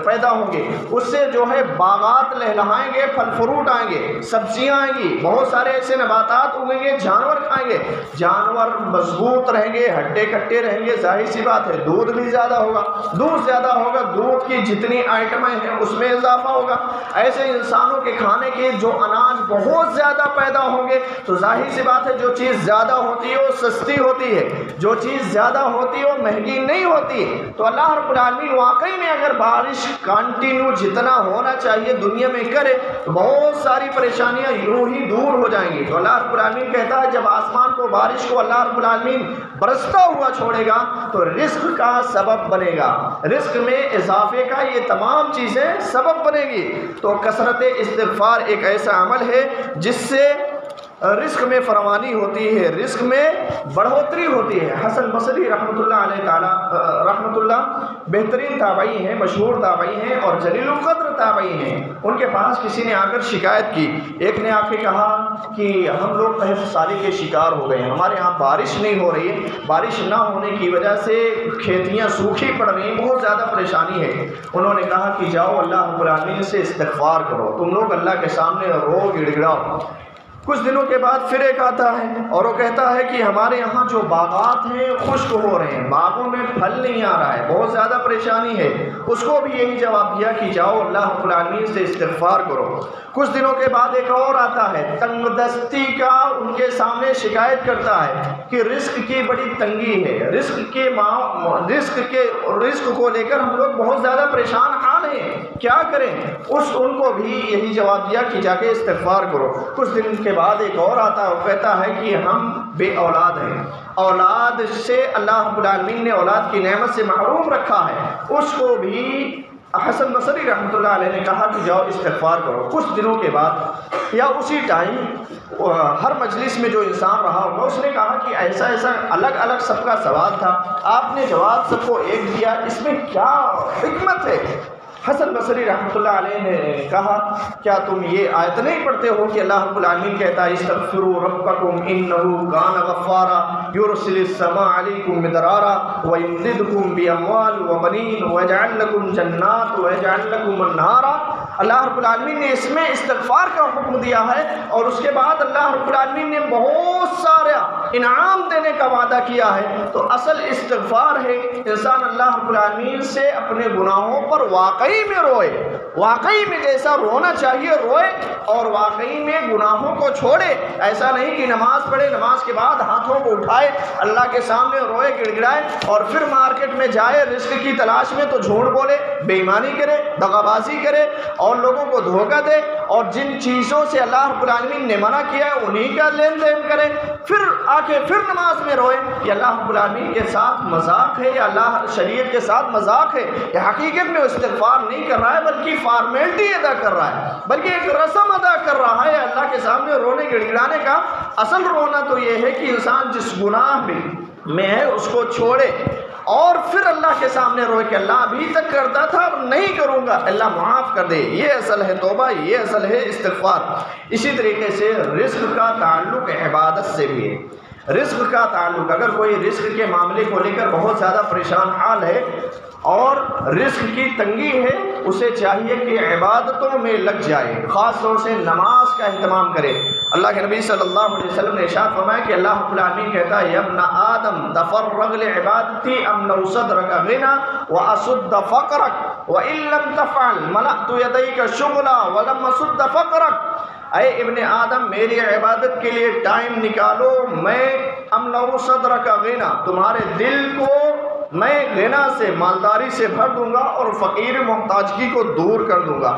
پیدا ہوں گے، اس سے جو ہے باغات لہلہائیں گے، پھل فروٹ آئیں گے، سبزیاں آئیں گی، بہت سارے ایسے نباتات اگیں گے، جانور کھائیں گے، جانور مضبوط رہیں گے، ہڈے کٹے رہیں گے، ظاہر سی بات ہے دودھ بھی زیادہ ہوگا، دودھ زیادہ ہوگا، دودھ کی جتنی آئٹمیں ہیں اس میں اضافہ ہوگا۔ ایسے انسانوں کے کھانے کے جو اناج بہت زیادہ پیدا ہوں گے، تو ظاہر سی بات ہے جو چیز زیادہ ہوتی ہے وہ سستی ہوتی ہے، جو چیز زیادہ ہوتی ہے وہ مہنگی نہیں ہوتی ہے۔ تو اللہ رب العالمین واقعی میں اگر بارش کنٹینیو جتنا ہونا چاہیے دنیا میں کرے تو بہت ساری پریشانیاں یوں ہی دور ہو جائیں گی۔ تو اللہ رب العالمین کہتا ہے جب آسمان کو بارش کو اللہ رب العالمین برستا ہوا چھوڑے گا تو رزق کا سبب بنے گا، رزق میں اضافے کا یہ تمام چیزیں سبب بنے گی۔ تو کثرت استغفار ایک ایسا عمل ہے جس سے رزق میں فراوانی ہوتی ہے، رزق میں بڑھوتری ہوتی ہے۔ حسن بصری رحمۃ اللہ علیہ تعالی رحمۃ اللہ بہترین تابعی ہیں، مشہور تابعی ہیں اور جلیل القدر تابعی ہیں۔ ان کے پاس کسی نے آ کر شکایت کی، ایک نے آ کے کہا کہ ہم لوگ قحط سالی کے شکار ہو گئے ہیں، ہمارے یہاں بارش نہیں ہو رہی ہے، بارش نہ ہونے کی وجہ سے کھیتیاں سوکھی پڑ رہی ہیں، بہت زیادہ پریشانی ہے۔ انہوں نے کہا کہ جاؤ اللہ رب العالمین سے استغفار کرو، تم لوگ اللہ کے سامنے رو گڑ گڑاؤ۔ کچھ دنوں کے بعد پھر ایک آتا ہے اور وہ کہتا ہے کہ ہمارے یہاں جو باغات ہیں خشک ہو رہے ہیں، باغوں میں پھل نہیں آ رہا ہے، بہت زیادہ پریشانی ہے۔ اس کو بھی یہی جواب دیا کہ جاؤ اللہ رب العالمین سے استغفار کرو۔ کچھ دنوں کے بعد ایک اور آتا ہے، تنگ دستی کا ان کے سامنے شکایت کرتا ہے کہ رزق کی بڑی تنگی ہے، رزق کو لے کر ہم لوگ بہت زیادہ پریشان حال ہیں، کیا کریں؟ ان کو بھی یہی جواب دیا کہ جا کے استغفار کرو۔ کچھ دن کے بعد ایک اور آتا ہے، وہ کہتا ہے کہ ہم بے اولاد ہیں، اولاد سے اللہ رب العالمین نے اولاد کی نعمت سے محروم رکھا ہے۔ اس کو بھی حسن بصری رحمۃ اللہ علیہ نے کہا کہ جاؤ استغفار کرو۔ کچھ دنوں کے بعد یا اسی ٹائم ہر مجلس میں جو انسان رہا ہوگا اس نے کہا کہ ایسا الگ الگ سب کا سوال تھا، آپ نے جواب سب کو ایک دیا، اس میں کیا حکمت ہے؟ حسن بصری رحمۃ اللہ علیہ نے کہا کیا تم یہ آیت نہیں پڑھتے ہو کہ اللہ رب العالمین کہتا ہے استغفروا ربکم انہ کان غفارا یرسل السماء علیکم مدرارا ویمددکم باموال وبنین ویجعل لکم جنات ویجعل لکم انہارا۔ اللہ رب العالمین نے اس میں استغفار کا حکم دیا ہے اور اس کے بعد اللہ رب العالمین نے بہت سارا انعام دینے کا وعدہ کیا ہے۔ تو اصل استغفار ہے انسان اللہ رب العالمین سے اپنے گناہوں پر واقعی میں روئے، واقعی میں جیسا رونا چاہیے روئے اور واقعی میں گناہوں کو چھوڑے۔ ایسا نہیں کہ نماز پڑھے، نماز کے بعد ہاتھوں کو اٹھائے اللہ کے سامنے روئے گڑ گڑائے اور پھر مارکیٹ میں جائے رزق کی تلاش میں تو جھوٹ بولے، بے ایمانی کرے، دغا بازی کرے اور لوگوں کو دھوکہ دے اور جن چیزوں سے اللہ رب العالمین نے منع کیا ہے انہی کا لین دین کرے، پھر آ کے پھر نماز میں روئے۔ یہ اللہ رب العالمین کے ساتھ مذاق ہے، یا اللہ شریعت کے ساتھ مذاق ہے؟ یہ حقیقت میں استغفار نہیں کر رہا ہے بلکہ فارمیلٹی ادا کر رہا ہے، بلکہ ایک رسم ادا کر رہا ہے اللہ کے سامنے رونے گڑ گڑانے کا۔ اصل رونا تو یہ ہے کہ انسان جس گناہ میں ہے اس کو چھوڑے اور پھر اللہ کے سامنے روئے کہ اللہ ابھی تک کرتا تھا اب نہیں کروں گا، اللہ معاف کر دے۔ یہ اصل ہے توبہ، یہ اصل ہے استغفار۔ اسی طریقے سے رزق کا تعلق عبادت سے بھی ہے۔ رزق کا تعلق، اگر کوئی رزق کے معاملے کو لے کر بہت زیادہ پریشان حال ہے اور رزق کی تنگی ہے، اسے چاہیے کہ عبادتوں میں لگ جائے، خاص طور سے نماز کا اہتمام کرے۔ اللہ کے نبی صلی اللہ علیہ وسلم نے ارشاد فرمایا کہ اللہ رب العالمین کہتا ہے یا ابن آدم تفرغ لعبادتی املأ صدرک غنا واسد فقرک وان لم تفعل ملأت یدیک شغلا ولم اسد فقرک۔ اے ابن آدم میری عبادت کے لیے ٹائم نکالو، میں املأ صدرک غنا، تمہارے دل کو میں غنا سے، مالداری سے بھر دوں گا اور فقیر محتاجگی کو دور کر دوں گا۔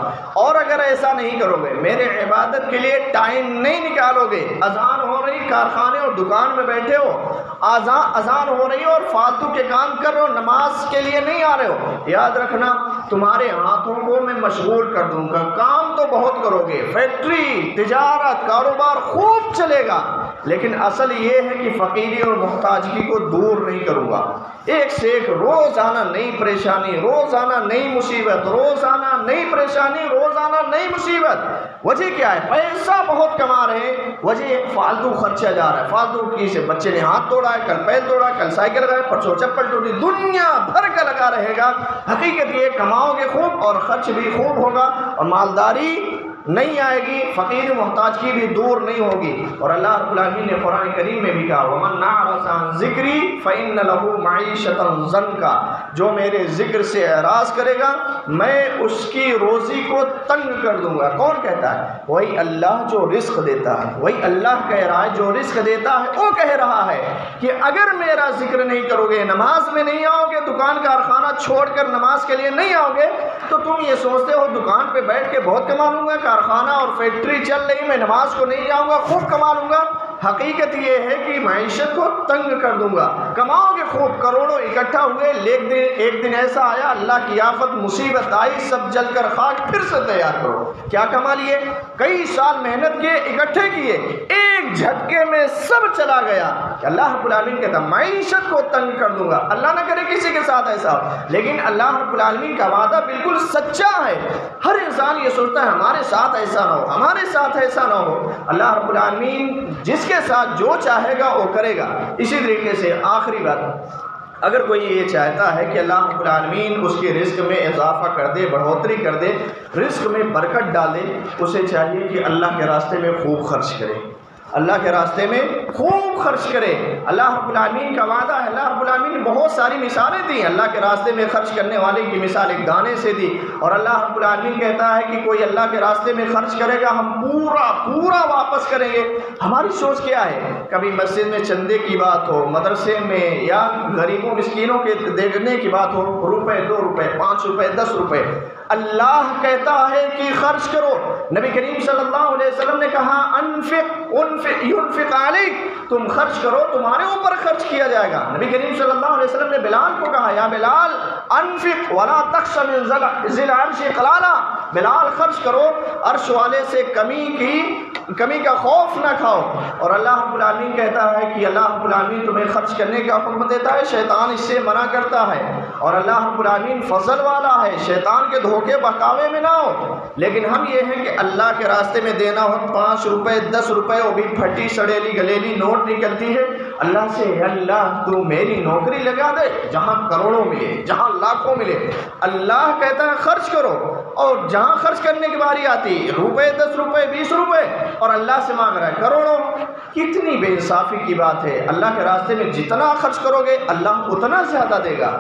اور اگر ایسا نہیں کرو گے، میرے عبادت کے لیے ٹائم نہیں نکالو گے، اذان ہو رہی کارخانے اور دکان میں بیٹھے ہو، اذان ہو رہی اور فالتو کے کام کر رہے ہو، نماز کے لیے نہیں آ رہے ہو، یاد رکھنا تمہارے ہاتھوں کو میں مشغول کر دوں گا۔ کام تو بہت کرو گے، فیکٹری، تجارت، کاروبار خوب چلے گا، لیکن اصل یہ ہے کہ فقیری اور محتاجگی کو دور نہیں کروں گا۔ ایک سے ایک روزانہ نئی پریشانی، روزانہ نئی مصیبت، روزانہ نئی پریشانی، روزانہ نئی مصیبت۔ وجہ کیا ہے؟ پیسہ بہت کما رہے ہیں، وجہ ایک فالتو خرچہ جا رہا ہے، فالتو کی سے بچے نے ہاتھ توڑا ہے، کل پیر توڑا ہے، کل سائیکل لگا ہے، پرسوں چپل ٹوٹی، دنیا بھر کا لگا رہے گا۔ حقیقت یہ کماؤ گے خوب اور خرچ بھی خوب ہوگا اور مالداری نہیں آئے گی، فقیر محتاج کی بھی دور نہیں ہوگی۔ اور اللہ رب العالمین نے قرآن کریم میں بھی کہا وَمَنْ أَعْرَضَ عَنْ ذِكْرِي فَإِنَّ لَهُ مَعِيشَةً ضَنْكًا، جو میرے ذکر سے اعراض کرے گا میں اس کی روزی کو تنگ کر دوں گا۔ کون کہتا ہے؟ وہی اللہ جو رزق دیتا ہے، وہی اللہ کہہ رہا ہے جو رزق دیتا ہے۔ وہ کہہ رہا ہے کہ اگر میرا ذکر نہیں کرو گے، نماز میں نہیں آؤ گے، دکان کارخانہ چھوڑ کر نماز کے لیے نہیں آؤ گے، تو تم یہ سوچتے ہو دکان پہ بیٹھ کے بہت کما لوں گا، کارخانہ اور فیکٹری چل رہی، میں نماز کو نہیں جاؤں گا، خوب کما لوں گا۔ حقیقت یہ ہے کہ معیشت کو تنگ کر دوں گا، کماؤ گے خوب، کروڑوں اکٹھا ہوئے، لیکن ایک دن ایسا آیا، اللہ کی آفت مصیبت آئی، سب جل کر خاک، پھر سے تیار کرو۔ کیا کما لیے؟ کئی سال محنت کیے، اکٹھے کیے، ایک جھٹکے میں سب چلا گیا۔ اللہ رب العالمین کہتا معیشت کو تنگ کر دوں گا۔ اللہ نہ کرے کسی کے ساتھ ایسا ہو، لیکن اللہ رب العالمین کا وعدہ بالکل سچا ہے۔ ہر انسان یہ سوچتا ہے ہمارے ساتھ ایسا نہ ہو، ہمارے ساتھ ایسا نہ ہو۔ اللہ رب العالمین جس کے ساتھ جو چاہے گا وہ کرے گا۔ اسی طریقے سے آخری بات، اگر کوئی یہ چاہتا ہے کہ اللہ رب العالمین اس کے رزق میں اضافہ کر دے، بڑھوتری کر دے، رزق میں برکت ڈالے، اسے چاہیے کہ اللہ کے راستے میں خوب خرچ کرے، اللہ کے راستے میں خوب خرچ کرے۔ اللہ رب العالمین کا وعدہ ہے، اللہ رب العالمین نے بہت ساری مثالیں دی، اللہ کے راستے میں خرچ کرنے والے کی مثال ایک دانے سے دی، اور اللہ رب العالمین کہتا ہے کہ کوئی اللہ کے راستے میں خرچ کرے گا ہم پورا واپس کریں گے۔ ہماری سوچ کیا ہے؟ کبھی مسجد میں چندے کی بات ہو، مدرسے میں یا غریبوں مسکینوں کے دینے کی بات ہو، روپے 2 روپے 5 روپے 10 روپے، اللہ کہتا ہے کہ خرچ کرو۔ نبی کریم صلی اللہ علیہ وسلم نے کہا ينفق علیک، تم خرچ کرو، تمہارے اوپر خرچ کیا جائے گا۔ نبی کریم صلی اللہ علیہ وسلم نے بلال کو کہا یا بلال انفق ولا تخش من ذی العرش قلالا، بلال خرچ کرو، عرش والے سے کمی کا خوف نہ کھاؤ۔ اور اللہ رب العالمین کہتا ہے کہ اللہ رب العالمین تمہیں خرچ کرنے کا حکم دیتا ہے، شیطان اس سے منع کرتا ہے، اور اللہ رب العالمین فضل والا ہے، شیطان کے دھوکے بہکاوے میں نہ ہو۔ لیکن ہم یہ ہے کہ اللہ کے راستے میں دینا ہو 5 روپے 10 روپے، وہ بھی پھٹی سڑیلی گلیلی نوٹ نکلتی ہے، اللہ سے اللہ تو میری نوکری لگا دے، جہاں کروڑوں ملے، جہاں لاکھوں ملے۔ اللہ کہتا ہے خرچ کرو، اور جہاں خرچ کرنے کی باری آتی روپے 10 روپے 20 روپے، اور اللہ سے مانگ رہا ہے کروڑوں۔ کتنی بے انصافی کی بات ہے۔ اللہ کے راستے میں جتنا خرچ کرو گے اللہ اتنا زیادہ دے گا۔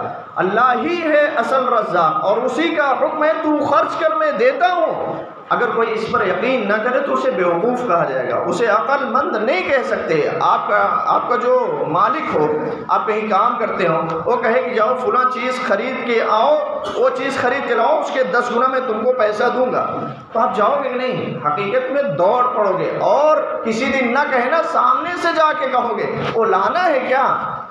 اللہ ہی ہے اصل رزاق، اور اسی کا حکم ہے تو خرچ کر میں دیتا ہوں۔ اگر کوئی اس پر یقین نہ کرے تو اسے بیوقوف کہا جائے گا، اسے عقل مند نہیں کہہ سکتے۔ آپ کا جو مالک ہو، آپ کہیں کام کرتے ہو، وہ کہے کہ جاؤ فلاں چیز خرید کے آؤ، وہ چیز خرید کے لاؤ، اس کے 10 گنا میں تم کو پیسہ دوں گا، تو آپ جاؤ گے کہ نہیں؟ حقیقت میں دوڑ پڑو گے، اور کسی دن نہ کہنا سامنے سے جا کے کہو گے وہ لانا ہے کیا؟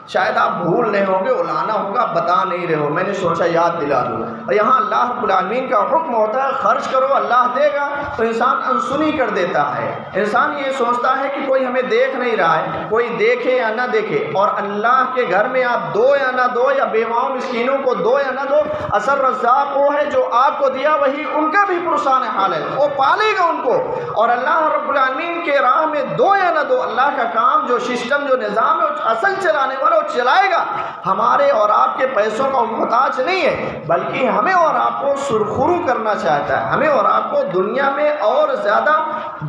شاید آپ بھول رہے ہوں گے، وہ لانا ہوگا، بتا نہیں رہے ہو، میں نے سوچا یاد دلا دوں۔ اور یہاں اللہ رب العالمین کا حکم ہوتا ہے خرچ کرو، اللہ دے گا، تو انسان انسنی کر دیتا ہے۔ انسان یہ سوچتا ہے کہ کوئی ہمیں دیکھ نہیں رہا ہے، کوئی دیکھے یا نہ دیکھے، اور اللہ کے گھر میں آپ دو یا نہ دو، یا بیواؤں مسکینوں کو دو یا نہ دو، اصل رزاق وہ ہے جو آپ کو دیا، وہی ان کا بھی پرسان حال ہے، وہ پالے گا ان کو۔ اور اللہ رب العالمین کے راہ میں دو یا نہ دو، اللہ کا کام جو سسٹم جو نظام ہے اصل چلانے والا وہ چلائے گا۔ ہمارے اور آپ کے پیسوں کا محتاج نہیں ہے، بلکہ ہمیں اور آپ کو سرخرو کرنا چاہتا ہے، ہمیں اور آپ کو دنیا میں اور زیادہ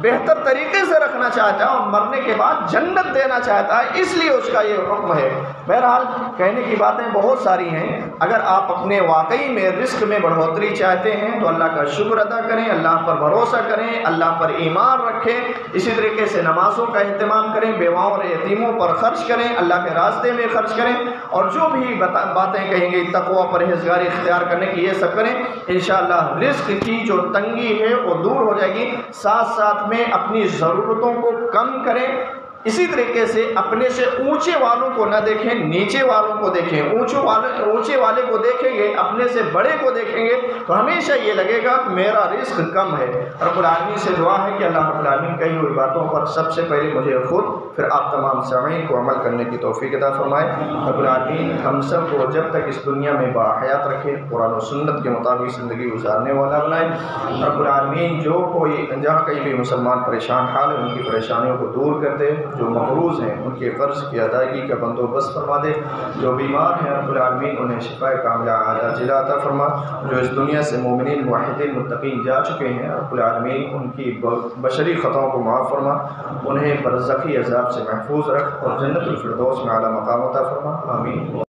بہتر طریقے سے رکھنا چاہتا ہے، اور مرنے کے بعد جنت دینا چاہتا ہے، اس لیے اس کا یہ حکم ہے۔ بہرحال کہنے کی باتیں بہت ساری ہیں۔ اگر آپ اپنے واقعی میں رزق میں بڑھوتری چاہتے ہیں تو اللہ کا شکر ادا کریں، اللہ پر بھروسہ کریں، اللہ پر ایمان رکھیں، اسی طریقے سے نمازوں کا اہتمام کریں، بیواؤں اور یتیموں پر خرچ کریں، اللہ کے راستے میں خرچ کریں، اور جو بھی باتیں کہیں گے تقوی پرہیزگاری اختیار کرنے کی، یہ سب کریں۔ انشاءاللہ رزق کی جو تنگی ہے وہ دور ہو جائے گی۔ ساتھ ساتھ میں اپنی ضرورتوں کو کم کریں، اسی طریقے سے اپنے سے اونچے والوں کو نہ دیکھیں، نیچے والوں کو دیکھیں۔ اونچے والے کو دیکھیں گے، اپنے سے بڑے کو دیکھیں گے تو ہمیشہ یہ لگے گا کہ میرا رزق کم ہے۔ رب العالمین سے دعا ہے کہ اللہ رب العالمین کہی ہوئی باتوں پر سب سے پہلے مجھے خود پھر آپ تمام سامعین کو عمل کرنے کی توفیق عطا فرمائے۔ رب العالمین ہم سب کو جب تک اس دنیا میں باحیات رکھے، قرآن و سنت کے مطابق زندگی گزارنے والا بنائے۔ رب العالمین جو کوئی جہاں کہیں بھی مسلمان پریشان حال ہے، ان کی پریشانیوں کو دور کر دے، جو مقروض ہیں ان کے قرض کی ادائیگی کا بندوبست فرما دے، جو بیمار ہیں رب العالمین انہیں شفا کاملہ عاجلہ عطا فرما، جو اس دنیا سے مومنین موحدین متقین جا چکے ہیں رب العالمین ان کی بشری خطاؤں کو معاف فرما، انہیں برزخی عذاب سے محفوظ رکھ، اور جنت الفردوس میں اعلیٰ مقام عطا فرما، آمین۔